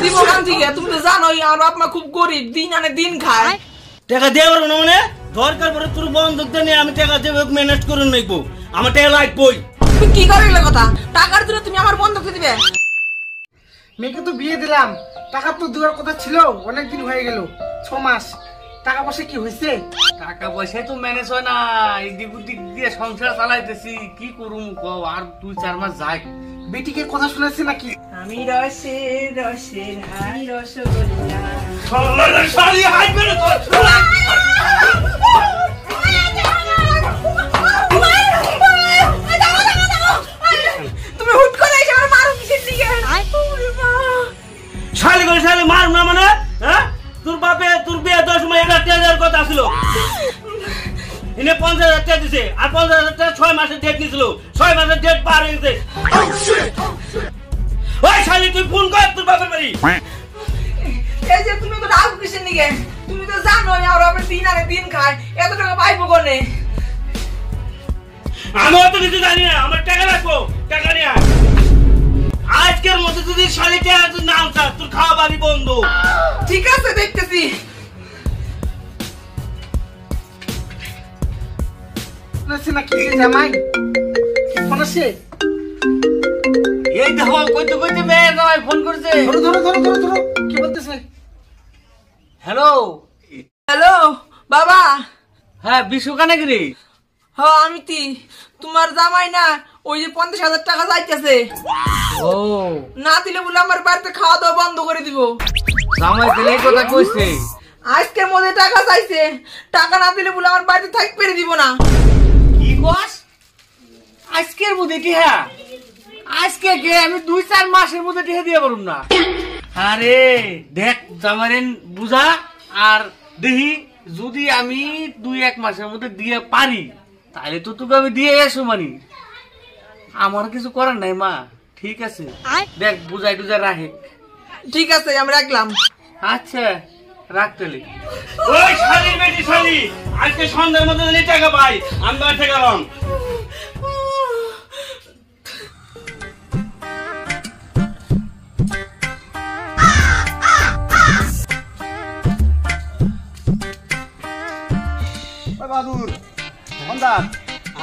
দিব কান থেকে তুমি তো জানোই আমার বাপ মা খুব গরিব দিন আনে দিন খায় টাকা দিয়ে পারবো না মানে দরকার পড়ে তোর বন্ধক দিয়ে আমি টাকা দেবো ম্যানেজ করে নেবো আমার টাকা লাগবই তুমি কি করে এগুলো কথা টাকার জন্য তুমি আমার বন্ধক দিবে মেয়েকে তো বিয়ে দিলাম টাকা তো দেওয়ার কথা ছিল অনেকদিন হয়ে গেল 6 মাস টাকা পয়সা কি হয়েছে টাকা পয়সা তো ম্যানেজ হয় না এদিক ওদিক দিয়ে সংসার চালাইতেছি কি করুম কও আর 2-4 মাস যাই বেটিকে কথা শুনেছে নাকি আমি রসের রসের হাই রসগোল্লা শালি হাই মেরে তুমি হুট করে এসে আমার মারো কিসের দিকে শালি করে শালি মার না মানে হ্যাঁ তোর বাপে তোর বিয়ে দেওয়ার সময় 1,000 কথা ছিল ইনে 50,000 টাকা দিছে আর 50,000 টাকা 6 মাসের ডেট দিছিল 6 মাসের ডেট পার হয়ে গেছে ওই শালি তুই ফোন কর তোর বাপের বাড়ি এই যে তুমি তো রাগ কিসের দিকে তুমি তো জানো আমার বাপের দিন আনে দিন খায় এত টাকা পাইবো কোনে আমি অত কিছু জানি না আমার টাকা রাখবো টাকা নিয়ে আজকের মধ্যে যদি শালি টাকা তুই নাও চাস তোর খাওয়া বাড়ি বন্ধ ঠিক আছে দেখতেছি শুনেছে নাকি জামাই শুনেছে এই দেখো কইতে কইতে মেয়ে নয় ফোন করছে ধরো ধরো ধরো ধরো ধরো কি বলতেছে হ্যালো হ্যালো বাবা হ্যাঁ বিশ্বকানে গিরি হ্যাঁ আমি তোমার জামাই না ওই যে 50,000 টাকা যাইতেছে ও না দিলে বলে আমার বাড়িতে খাওয়া দাওয়া বন্ধ করে দিব জামাই দিলে কথা কইছে আজকের মধ্যে টাকা চাইছে টাকা না দিলে বলে আমার বাড়িতে থাকতে পেরে দিব না কি কস আজকের মধ্যে কি হ্যাঁ আজকে কে আমি 2-4 মাসের মধ্যে টিহে দিয়ে পারুম না আরে দেখ জামাইরেন বুঝা আর দেহি যদি আমি 2-1 মাসের মধ্যে দিয়ে পারি তাহলে তো তোকে আমি দিয়ে এসো মানি আমার কিছু করার নাই মা ঠিক আছে দেখ বুঝাই টুজাই রাখে ঠিক আছে আমি রাখলাম আচ্ছা রাখতেলি ওই শালির বেটি শালি আজকে সন্ধ্যার মধ্যে যদি টাকা পাই আমি বাড়ি থেকে গেলাম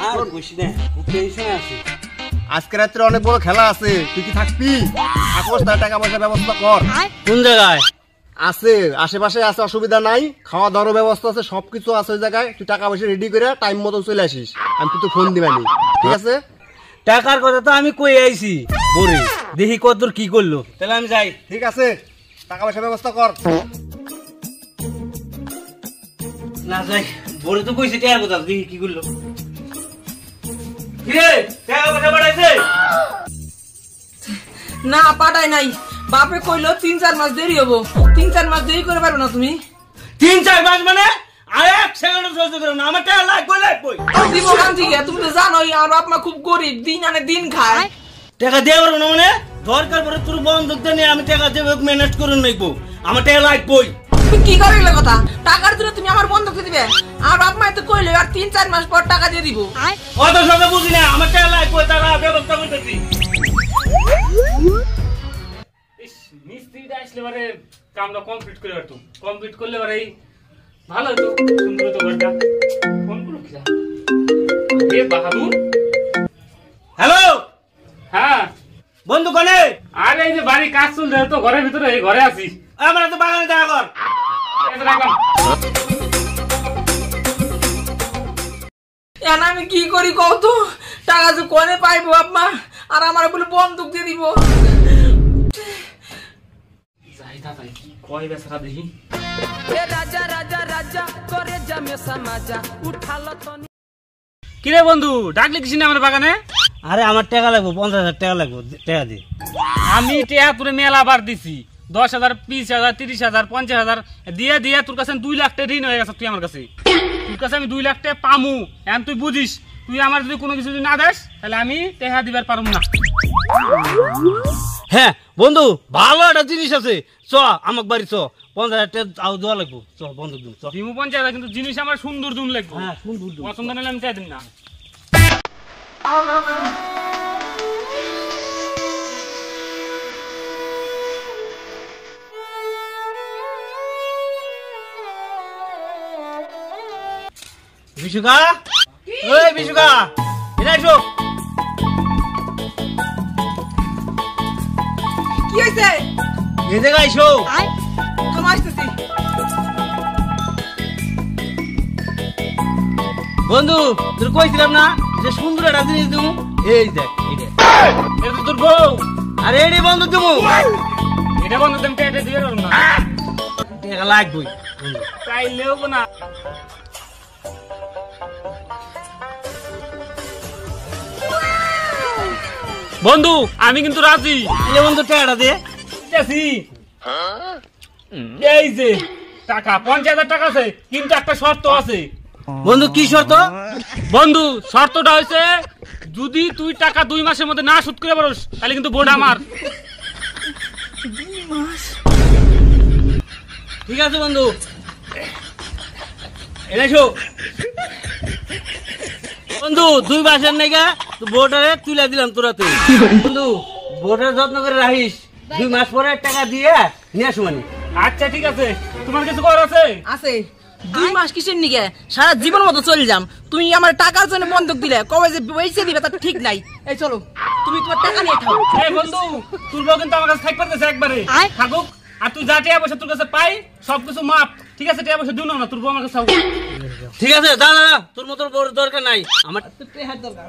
আর বসি না টেনশন আছে আজকে রাত্রে অনেক বড় খেলা আছে তুই কি থাকবি থাকোস তার টাকা পয়সার ব্যবস্থা কর কোন জায়গায় আছে আশেপাশে আছে অসুবিধা নাই খাওয়া দাওয়ার ব্যবস্থা আছে সবকিছু আছে ওই জায়গায় তুই টাকা পয়সা রেডি করে টাইম মতো চলে আসিস আমি তো ফোন দিবানি ঠিক আছে টাকার কথা তো আমি কই আইছি বড়ি দেখি কতদূর কি করলো তাহলে আমি যাই ঠিক আছে টাকা পয়সার ব্যবস্থা কর না যাই বড়ি তো কইছে টাকার কথা দেখি কি করলো কিরে টাকা পয়সা বাড়াইছে না পাঠাই নাই বাপে কইলো 3-4 মাস দেরি হবো 3-4 মাস দেরি করে পারো না তুমি 3-4 মাস মানে আর এক সেকেন্ড সহ্য করো না আমার টাকা লাগবই দিব কান থেকে তুমি তো জানোই আমার বাপ মা খুব গরিব দিন আনে দিন খায় টাকা দিয়ে পারবো না মানে দরকার পড়ে তোর বন্ধক দিয়ে আমি টাকা দেবো ম্যানেজ করে নেবো আমার টাকা লাগবই তুমি কি করে এগুলো কথা টাকার জন্য তুমি আমার বন্ধক দিবে আর বাপ মা তো কইলো আর 3-4 মাস পর টাকা দিয়ে দিব অত সব বুঝি না আমার টাকা লাগবই তারা ব্যবস্থা করতেছি মিস্ত্রিটা আসলে বারে কামটা কমপ্লিট করে পারতো কমপ্লিট করলে বারে ভালো হতো সুন্দর হতো ঘরটা ফোন করো কি এ বাহাদুর হ্যালো হ্যাঁ বন্ধু কোনে আরে এই যে বাড়ি কাজ চলছে তো ঘরের ভিতরে এই ঘরে আছি আমরা তো বাগানে দেখা কর এখন আমি কি করি কত টাকা যে কোনে পাইবো বাপ মা আর আমার বলে বন্ধক দিয়ে দিব কিরে বন্ধু ডাকলি কিছু না আমার বাগানে আরে আমার টাকা লাগবো 50,000 টাকা লাগবো টাকা দি আমি টাকা তোরে মেলা বার দিছি 10,000 20,000 30,000 50,000 দিয়ে দিয়ে তোর কাছে 2 লাখ টাকা ঋণ হয়ে গেছে তুই আমার কাছে তোর কাছে আমি 2 লাখ টাকা পামু এখন তুই বুঝিস তুই আমার যদি কোনো কিছু না দেস তাহলে আমি টাকা দিবার পারবো না হ্যাঁ বন্ধু ভালো একটা জিনিস আছে চ আমাকে বাড়ি চ 50,000 টাকা দেওয়া লাগবো চ বন্ধু দিন চ দিমু 50,000 কিন্তু জিনিস আমার সুন্দর দুন লাগবে হ্যাঁ সুন্দর পছন্দ নিলে আমি চাই দিন না বিশুকা, ওই বিশুকা, এরা এসো। কি হয়েছে? এ জায়গায় এসো। থামো, আসতেছি। বন্ধু তোর কইছিলাম না যে সুন্দর একটা জিনিস দেবো, এই দেখ এটা। এটা তো তোর বউ। আরে এটাই বন্ধু দেবো। এটা বন্ধ দেন, এটা দিয়ে পারবো না। টাকা লাগবেই বন্ধু। চাইলেও না। বন্ধু আমি কিন্তু রাজি। এলে বন্ধু টাকাটা দে। ঠিক আছে। এই যে টাকা 50,000 টাকা আছে, কিন্তু একটা শর্ত আছে। বন্ধু কি শর্ত? বন্ধু শর্তটা হয়েছে, যদি তুই টাকা 2 মাসের মধ্যে না শোধ করে পারোস তাহলে কিন্তু বোর্ড আমার। ঠিক আছে বন্ধু, এরা এসো। বন্ধু 2 মাসের নাইগা বোর্ডারে তুলে দিলাম তোরাতে। বন্ধু বোর্ডের যত্ন করে রাখিস, 2 মাস পরে টাকা দিয়ে নিয়ে আসো মানে। আচ্ছা ঠিক আছে, তোমার কিছু করার আছে? আছে 2 মাস কিসের নিগে? সারা জীবন মতো চলে যাম। তুমি আমার টাকার জন্য বন্ধক দিলে, কবে যে বেঁচে দিবে তার ঠিক নাই। এই চলো, তুমি তোমার টাকা নিয়ে খাও। এই বন্ধু তোর বউ কিন্তু আমার কাছে থাক পারতেছে একবারে থাকুক। আর তুই যা টাকা পয়সা তোর কাছে পাই সবকিছু মাপ, ঠিক আছে? টাকা পয়সা দিও না, তোর বউ আমার কাছে থাকুক। ঠিক আছে দাঁড়া, তোর মতো বড় দরকার নাই আমার। দরকার